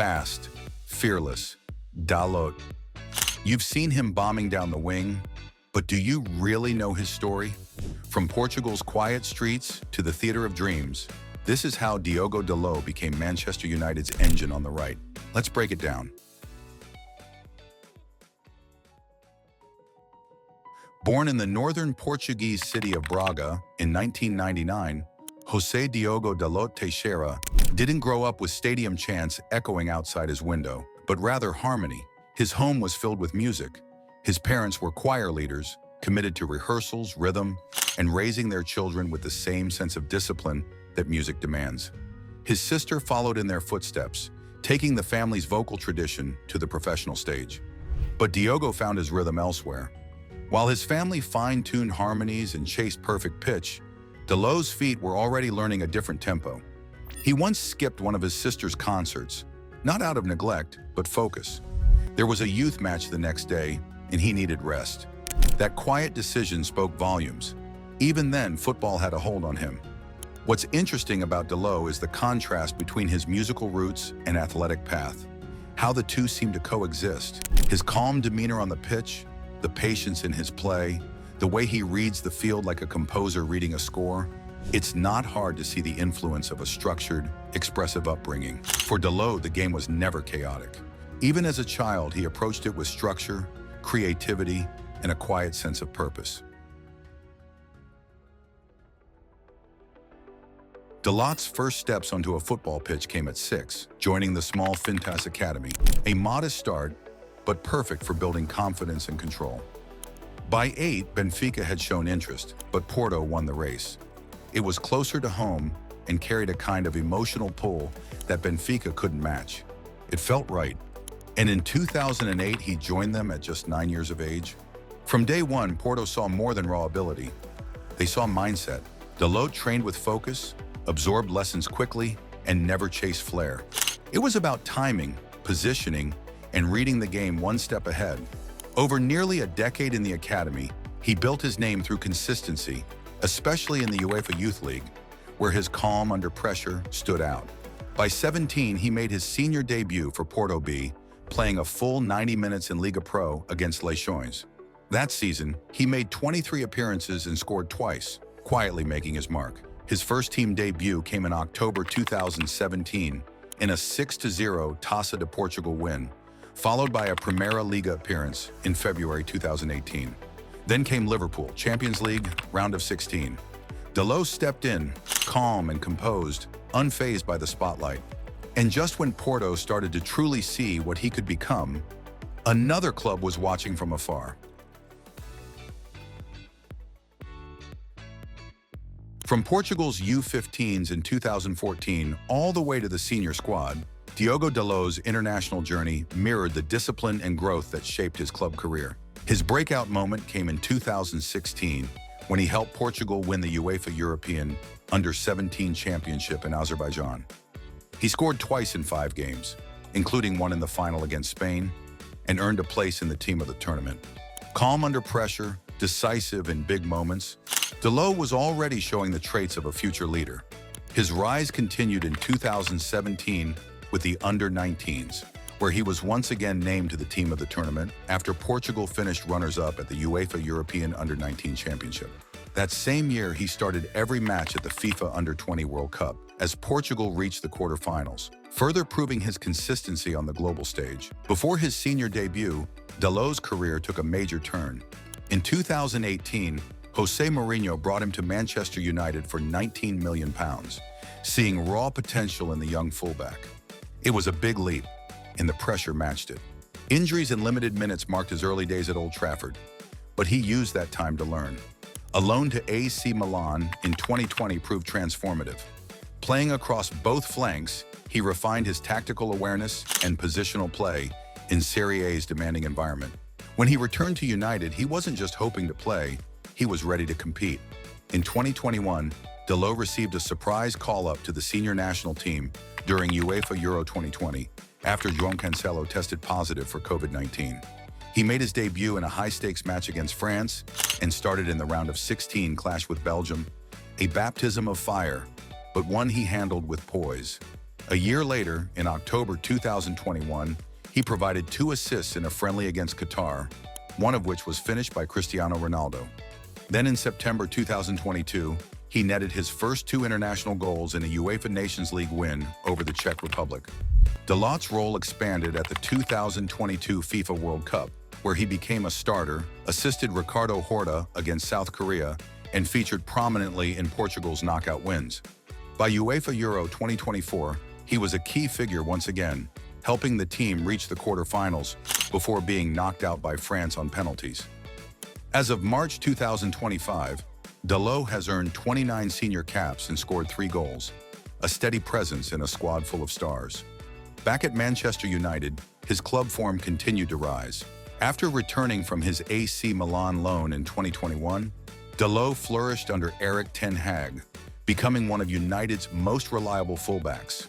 Fast, fearless, Dalot. You've seen him bombing down the wing, but do you really know his story? From Portugal's quiet streets to the theater of dreams, this is how Diogo Dalot became Manchester United's engine on the right. Let's break it down. Born in the northern Portuguese city of Braga in 1999, José Diogo Dalot Teixeira didn't grow up with stadium chants echoing outside his window, but rather harmony. His home was filled with music. His parents were choir leaders, committed to rehearsals, rhythm, and raising their children with the same sense of discipline that music demands. His sister followed in their footsteps, taking the family's vocal tradition to the professional stage. But Diogo found his rhythm elsewhere. While his family fine-tuned harmonies and chased perfect pitch, Dalot's feet were already learning a different tempo. He once skipped one of his sister's concerts, not out of neglect, but focus. There was a youth match the next day, and he needed rest. That quiet decision spoke volumes. Even then, football had a hold on him. What's interesting about Dalot is the contrast between his musical roots and athletic path, how the two seem to coexist. His calm demeanor on the pitch, the patience in his play, the way he reads the field like a composer reading a score. It's not hard to see the influence of a structured, expressive upbringing. For Dalot, the game was never chaotic. Even as a child, he approached it with structure, creativity, and a quiet sense of purpose. Dalot's first steps onto a football pitch came at 6, joining the small Fintas Academy, a modest start, but perfect for building confidence and control. By 8, Benfica had shown interest, but Porto won the race. It was closer to home and carried a kind of emotional pull that Benfica couldn't match. It felt right. And in 2008, he joined them at just 9 years of age. From day one, Porto saw more than raw ability. They saw mindset. Dalot trained with focus, absorbed lessons quickly, and never chased flair. It was about timing, positioning, and reading the game one step ahead. Over nearly a decade in the academy, he built his name through consistency, especially in the UEFA Youth League, where his calm under pressure stood out. By 17, he made his senior debut for Porto B, playing a full 90 minutes in Liga Pro against Leixões. That season, he made 23 appearances and scored twice, quietly making his mark. His first team debut came in October 2017 in a 6-0 Taça de Portugal win, followed by a Primeira Liga appearance in February 2018. Then came Liverpool, Champions League, round of 16. Dalot stepped in, calm and composed, unfazed by the spotlight. And just when Porto started to truly see what he could become, another club was watching from afar. From Portugal's U15s in 2014 all the way to the senior squad, Diogo Dalot's international journey mirrored the discipline and growth that shaped his club career. His breakout moment came in 2016 when he helped Portugal win the UEFA European Under-17 Championship in Azerbaijan. He scored twice in 5 games, including one in the final against Spain, and earned a place in the team of the tournament. Calm under pressure, decisive in big moments, Dalot was already showing the traits of a future leader. His rise continued in 2017 with the Under-19s, where he was once again named to the team of the tournament after Portugal finished runners-up at the UEFA European Under-19 Championship. That same year, he started every match at the FIFA Under-20 World Cup as Portugal reached the quarterfinals, further proving his consistency on the global stage. Before his senior debut, Dalot's career took a major turn. In 2018, Jose Mourinho brought him to Manchester United for £19 million, seeing raw potential in the young fullback. It was a big leap, and the pressure matched it. Injuries and limited minutes marked his early days at Old Trafford, but he used that time to learn. A loan to AC Milan in 2020 proved transformative. Playing across both flanks, he refined his tactical awareness and positional play in Serie A's demanding environment. When he returned to United, he wasn't just hoping to play, he was ready to compete. In 2021, Dalot received a surprise call-up to the senior national team during UEFA Euro 2020 after João Cancelo tested positive for COVID-19. He made his debut in a high-stakes match against France and started in the round of 16 clash with Belgium, a baptism of fire, but one he handled with poise. A year later, in October 2021, he provided 2 assists in a friendly against Qatar, one of which was finished by Cristiano Ronaldo. Then in September 2022, he netted his first 2 international goals in a UEFA Nations League win over the Czech Republic. Dalot's role expanded at the 2022 FIFA World Cup, where he became a starter, assisted Ricardo Horta against South Korea, and featured prominently in Portugal's knockout wins. By UEFA Euro 2024, he was a key figure once again, helping the team reach the quarterfinals before being knocked out by France on penalties. As of March 2025, Dalot has earned 29 senior caps and scored 3 goals, a steady presence in a squad full of stars. Back at Manchester United, his club form continued to rise. After returning from his AC Milan loan in 2021, Dalot flourished under Erik Ten Hag, becoming one of United's most reliable fullbacks.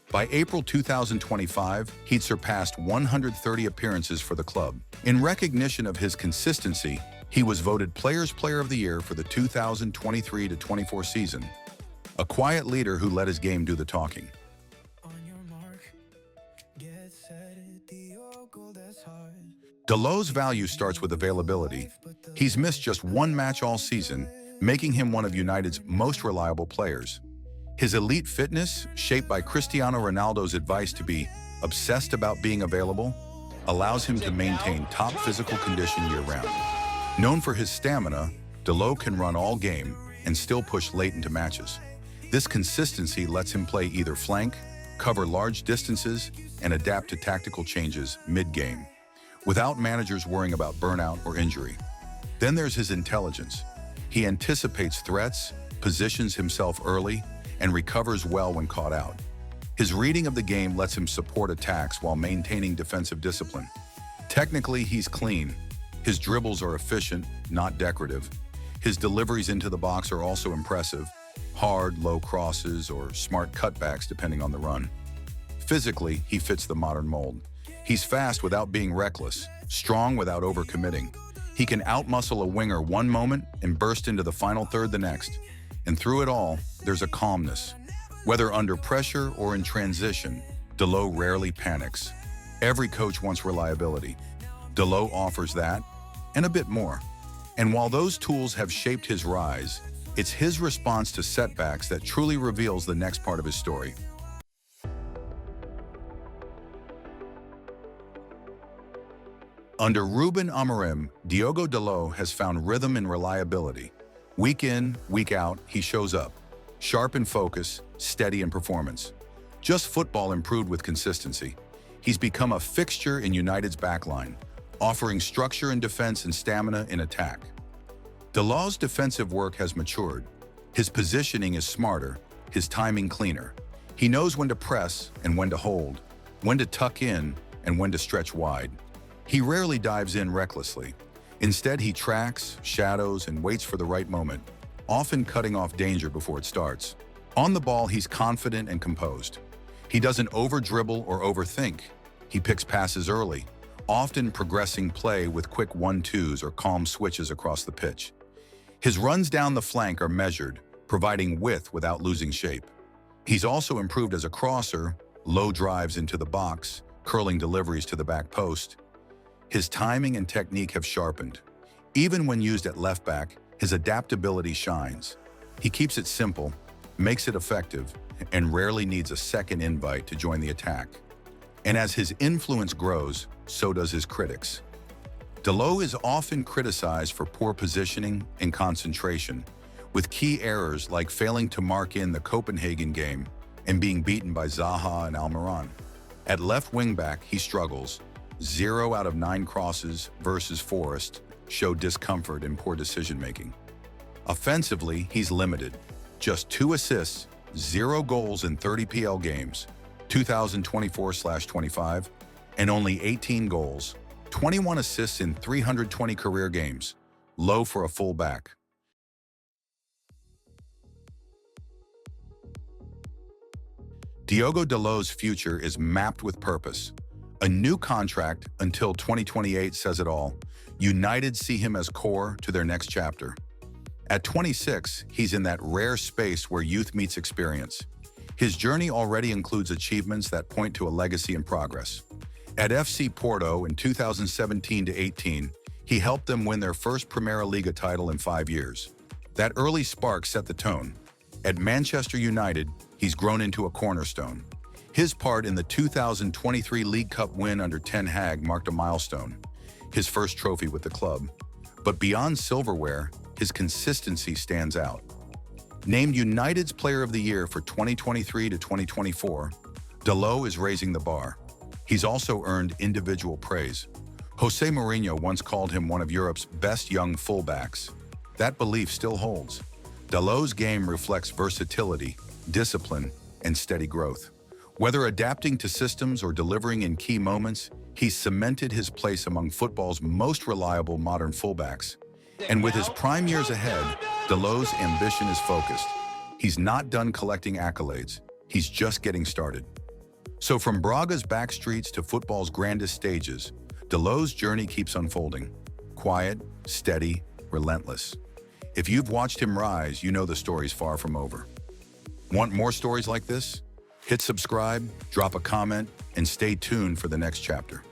By April 2025, he'd surpassed 130 appearances for the club. In recognition of his consistency, he was voted Players' Player of the Year for the 2023-24 season, a quiet leader who let his game do the talking. Dalot's value starts with availability. He's missed just 1 match all season, making him one of United's most reliable players. His elite fitness, shaped by Cristiano Ronaldo's advice to be obsessed about being available, allows him to maintain top physical condition year-round. Known for his stamina, Dalot can run all game and still push late into matches. This consistency lets him play either flank, cover large distances, and adapt to tactical changes mid-game, without managers worrying about burnout or injury. Then there's his intelligence. He anticipates threats, positions himself early, and recovers well when caught out. His reading of the game lets him support attacks while maintaining defensive discipline. Technically, he's clean. His dribbles are efficient, not decorative. His deliveries into the box are also impressive, hard, low crosses, or smart cutbacks depending on the run. Physically, he fits the modern mold. He's fast without being reckless, strong without overcommitting. He can outmuscle a winger one moment and burst into the final third the next. And through it all, there's a calmness. Whether under pressure or in transition, Dalot rarely panics. Every coach wants reliability. Dalot offers that, and a bit more. And while those tools have shaped his rise, it's his response to setbacks that truly reveals the next part of his story. Under Ruben Amorim, Diogo Dalot has found rhythm and reliability. Week in, week out, he shows up, sharp in focus, steady in performance. Just football improved with consistency. He's become a fixture in United's backline, offering structure in defense and stamina in attack. Dalot's defensive work has matured. His positioning is smarter, his timing cleaner. He knows when to press and when to hold, when to tuck in and when to stretch wide. He rarely dives in recklessly. Instead, he tracks, shadows, and waits for the right moment, often cutting off danger before it starts. On the ball, he's confident and composed. He doesn't over-dribble or overthink. He picks passes early, often progressing play with quick 1-2s or calm switches across the pitch. His runs down the flank are measured, providing width without losing shape. He's also improved as a crosser, low drives into the box, curling deliveries to the back post. His timing and technique have sharpened. Even when used at left back, his adaptability shines. He keeps it simple, makes it effective, and rarely needs a second invite to join the attack. And as his influence grows, so does his critics. Dalot is often criticized for poor positioning and concentration, with key errors like failing to mark in the Copenhagen game and being beaten by Zaha and Almiron. At left wing-back, he struggles. 0 out of 9 crosses versus Forest show discomfort and poor decision-making. Offensively, he's limited. Just 2 assists, 0 goals in 30 PL games, 2024/25, and only 18 goals, 21 assists in 320 career games, low for a full-back. Diogo Dalot's future is mapped with purpose. A new contract until 2028 says it all. United see him as core to their next chapter. At 26, he's in that rare space where youth meets experience. His journey already includes achievements that point to a legacy and progress. At FC Porto in 2017-18, he helped them win their first Primeira Liga title in 5 years. That early spark set the tone. At Manchester United, he's grown into a cornerstone. His part in the 2023 League Cup win under Ten Hag marked a milestone, his first trophy with the club. But beyond silverware, his consistency stands out. Named United's Player of the Year for 2023 to 2024, Dalot is raising the bar. He's also earned individual praise. Jose Mourinho once called him one of Europe's best young fullbacks. That belief still holds. Dalot's game reflects versatility, discipline, and steady growth. Whether adapting to systems or delivering in key moments, he's cemented his place among football's most reliable modern fullbacks. And with his prime years ahead, Dalot's ambition is focused. He's not done collecting accolades. He's just getting started. So from Braga's back streets to football's grandest stages, Dalot's journey keeps unfolding. Quiet, steady, relentless. If you've watched him rise, you know the story's far from over. Want more stories like this? Hit subscribe, drop a comment, and stay tuned for the next chapter.